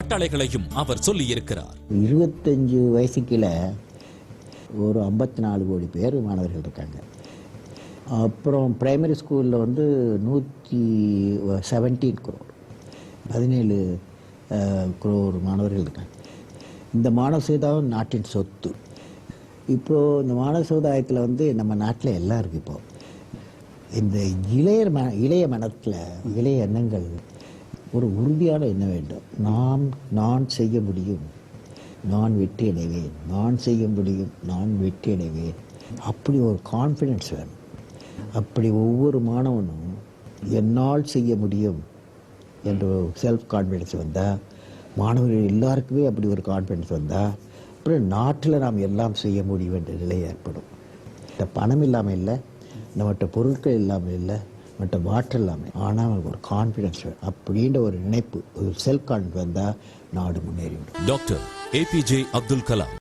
கட்டளைகளையும் அவர் சொல்லியிருக்கிறார். 25 வயசுக்குள்ள ஒரு 54 கோடி பேர் மாணவர்கள் இருக்காங்க. அப்புறம் பிரைமரி ஸ்கூலில் வந்து 117 crore 17 crore மாணவர்கள் இருக்காங்க. இந்த மாணவ சமுதாயம் நாட்டின் சொத்து. இப்போது இந்த மாணவ சமுதாயத்தில் வந்து நம்ம நாட்டில் எல்லாம் இருக்குது. இப்போது இந்த இளைய மனத்தில் இளைய எண்ணங்கள் ஒரு உறுதியான எண்ணம் வேண்டும். நான் செய்ய முடியும், நான் வெற்றி அடைவேன், நான் செய்ய முடியும், நான் வெற்றி அடைவேன். அப்படி ஒரு கான்ஃபிடென்ஸ் வேணும். அப்படி ஒவ்வொரு மாணவனும் என்னால் செய்ய முடியும் என்ற செல்ஃப் கான்ஃபிடென்ஸ் வந்தால், மாணவர்கள் எல்லாருக்குமே அப்படி ஒரு கான்ஃபிடென்ஸ் வந்தால், அப்புறம் நாட்டில் நாம் எல்லாம் செய்ய முடியும் என்ற நிலை ஏற்படும். பணம் இல்லாமல் இல்லை, நம்மகிட்ட பொருட்கள் இல்லாமல் இல்லை, நம்மகிட்ட மாற்றம் இல்லாமல், ஆனால் ஒரு கான்ஃபிடென்ஸ் அப்படின்ற ஒரு நினைப்பு, ஒரு செல்ஃப் கான்ஃபிடென்ஸ் வந்தால் நாடு முன்னேறிவிடும். Doctor APJ Abdul Kalam.